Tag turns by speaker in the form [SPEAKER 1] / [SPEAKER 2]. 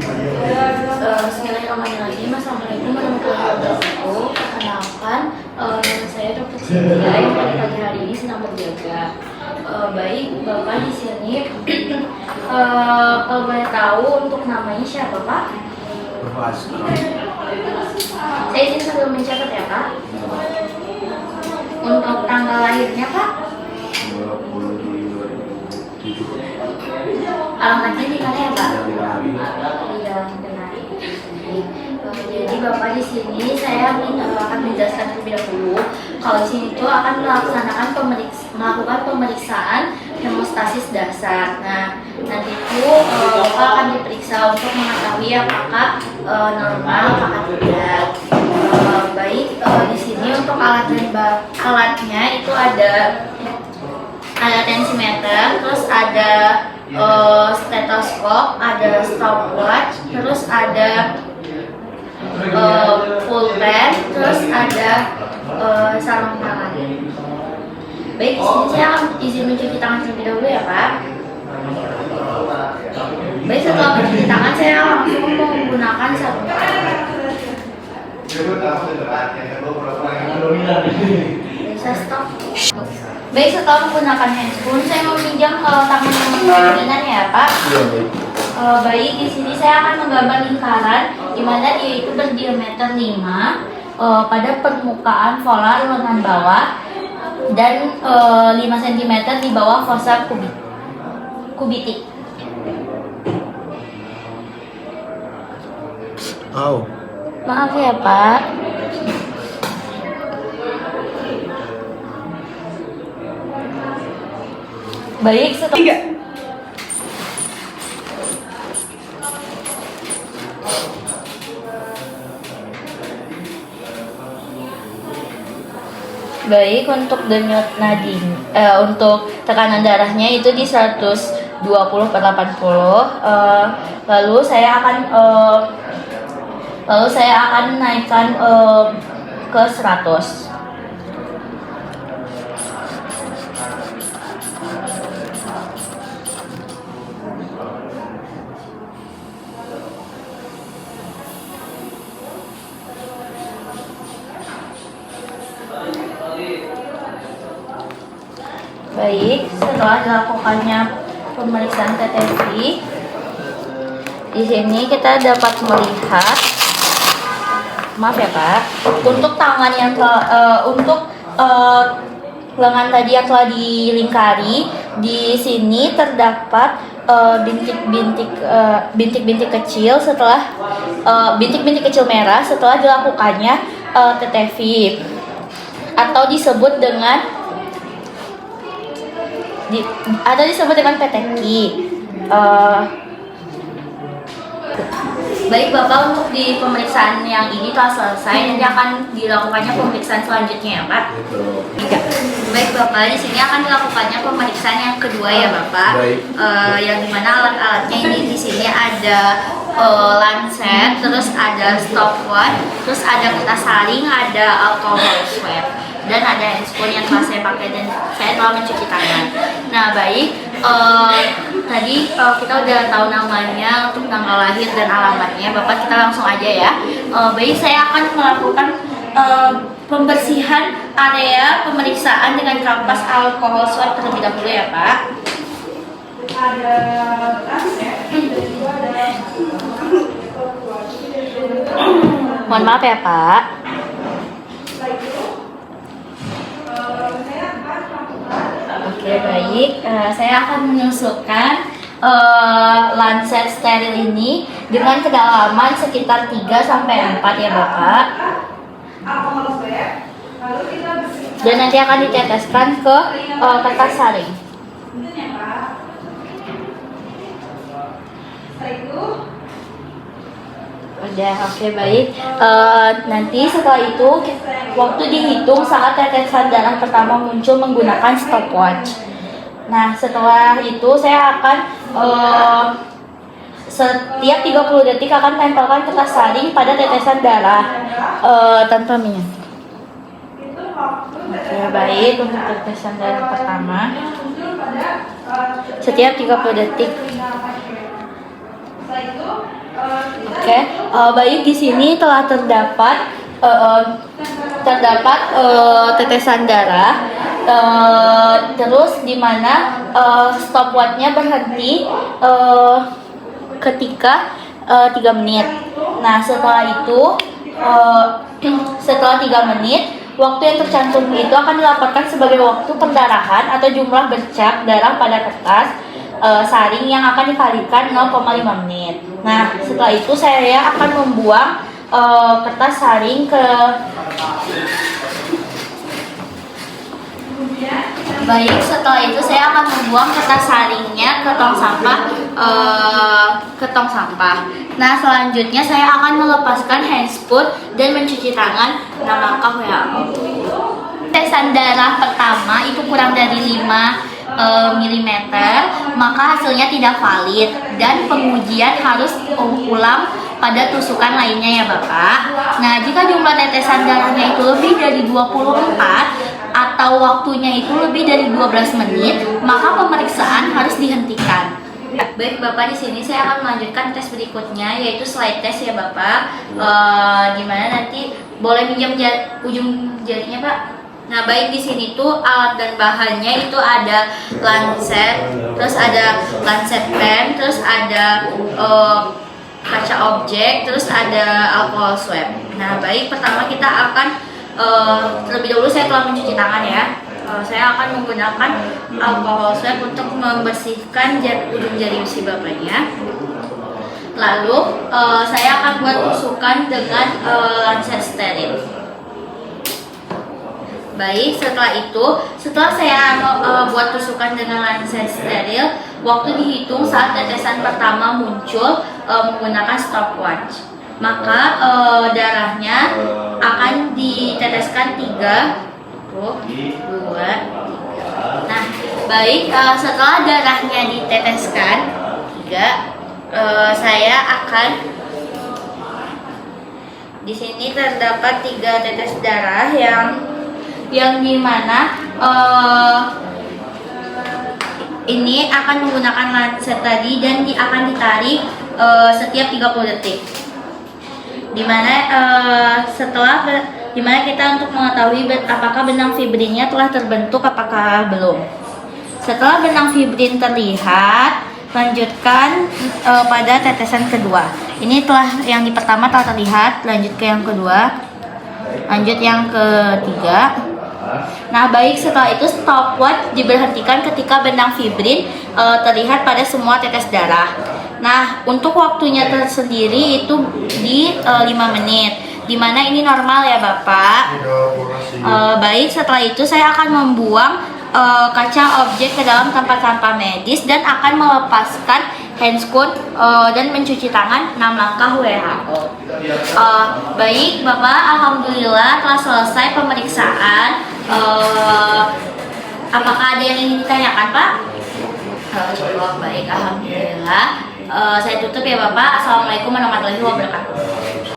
[SPEAKER 1] Bismillahirrahmanirrahim. Assalamualaikum warahmatullahi wabarakatuh. Perkenalkan, nama saya Dr. Cynthia yang pada pagi hari ini sedang berjaga. Baik, Bapak di sini. Kalau boleh tahu untuk namanya siapa, Pak? Saya izin sambil mencatat ya, Pak. Untuk tanggal lahirnya, Pak? 2007. Alamatnya di mana ya, Pak? Iya, benar. Jadi Bapak di sini saya akan menjelaskan terlebih dahulu. Kalau di sini itu akan melakukan pemeriksaan hemostasis dasar. Nah, nanti itu Bapak akan diperiksa untuk mengetahui apakah normal apakah tidak. Baik, di sini untuk alatnya itu ada tensimeter, terus ada stetoskop, ada stopwatch, terus ada pulpen, terus ada sarung tangan. Baik, di sini saya akan izin mencuci tangan terlebih dahulu ya, Pak. Baik, setelah mencuci tangan saya langsung menggunakan sarung tangan. Bisa stop. Baik, setelah menggunakan handscoon, saya meminjam tangan yang dominan ya, Pak. Baik, di sini saya akan menggambar lingkaran di mana dia itu berdiameter 5 pada permukaan volar lengan bawah dan 5 cm di bawah fossa kubitik. Maaf ya, Pak. Baik, setelah Baik, untuk denyut nadi, untuk tekanan darahnya itu di 120/80. Lalu saya akan naikkan ke 100. Baik, setelah dilakukannya pemeriksaan TTV, di sini kita dapat melihat, maaf ya, Pak, untuk tangan yang lengan tadi yang telah dilingkari, di sini terdapat bintik-bintik kecil bintik-bintik kecil merah setelah dilakukannya TTV, atau disebut dengan peteki. Baik, Bapak, untuk di pemeriksaan yang ini telah selesai, nanti akan dilakukannya pemeriksaan selanjutnya ya, Pak. Baik, Bapak, di sini akan dilakukannya pemeriksaan yang kedua ya, Bapak. Yang dimana alat-alatnya ini di sini ada lancet, terus ada stopwatch, terus ada kertas saring, ada alcohol swab, dan ada handscoon yang telah saya pakai dan saya telah mencuci tangan. Nah, baik, tadi kita udah tahu namanya, untuk tanggal lahir dan alamatnya. Bapak, kita langsung aja ya. Baik, saya akan melakukan pembersihan area pemeriksaan dengan kampas alkohol swab terlebih dahulu ya, Pak. Ada mohon maaf ya, Pak. Oke, baik. Saya akan menyusulkan lancet steril ini dengan kedalaman sekitar 3-4 ya, Bapak. Dan nanti akan diteteskan ke kertas saring. Udah, oke, baik. Nanti setelah itu waktu dihitung saat tetesan darah pertama muncul menggunakan stopwatch. Nah, setelah itu saya akan setiap 30 detik akan tempelkan kertas saring pada tetesan darah tanpa minyak. Oke, baik, untuk tetesan darah pertama setiap 30 detik. Oke, baik di sini telah terdapat tetesan darah. Terus di mana stopwatchnya berhenti ketika 3 menit. Nah, setelah itu setelah 3 menit, waktu yang tercantum itu akan dilaporkan sebagai waktu pendarahan atau jumlah bercak darah pada kertas saring yang akan dikalikan 0,5 menit. Nah, setelah itu saya akan membuang kertas saring ke Baik, setelah itu saya akan membuang kertas saringnya ke tong sampah. Nah, selanjutnya saya akan melepaskan handscoot dan mencuci tangan 6 langkah WHO. Tetesan darah pertama itu kurang dari 5 mm, maka hasilnya tidak valid dan pengujian harus ulang pada tusukan lainnya ya Bapak. Nah, jika jumlah tetesan darahnya itu lebih dari 24 atau waktunya itu lebih dari 12 menit, maka pemeriksaan harus dihentikan. Baik Bapak, di sini saya akan melanjutkan tes berikutnya, yaitu slide test ya Bapak. Dimana nanti boleh minjam ujung jarinya Pak. Nah, baik di sini tuh alat dan bahannya itu ada lancet, terus ada lancet pen, terus ada kaca objek, terus ada alkohol swab. Nah, baik pertama kita akan terlebih dahulu saya telah mencuci tangan ya. Saya akan menggunakan alkohol swab untuk membersihkan ujung jari besi Bapaknya. Lalu saya akan buat tusukan dengan lancet steril. Baik, setelah saya buat tusukan dengan lancet steril, waktu dihitung saat tetesan pertama muncul menggunakan stopwatch. Maka darahnya akan diteteskan 3, 2, 3. Nah, baik, setelah darahnya diteteskan 3, saya akan di sini terdapat 3 tetes darah yang dimana ini akan menggunakan lancet tadi dan akan ditarik setiap 30 detik. Dimana kita untuk mengetahui apakah benang fibrinnya telah terbentuk apakah belum. Setelah benang fibrin terlihat, lanjutkan pada tetesan kedua. Ini yang di pertama telah terlihat, lanjut ke yang kedua, lanjut yang ketiga. Nah, baik, setelah itu stopwatch diberhentikan ketika benang fibrin terlihat pada semua tetes darah. Nah, untuk waktunya tersendiri itu di 5 menit, dimana ini normal ya Bapak. Baik, setelah itu saya akan membuang kaca objek ke dalam tempat sampah medis dan akan melepaskan handscoot dan mencuci tangan 6 langkah WHO. Baik Bapak, alhamdulillah telah selesai pemeriksaan. Apakah ada yang ingin ditanyakan Pak? Cukup, baik, alhamdulillah. Saya tutup ya Bapak. Assalamualaikum warahmatullahi wabarakatuh.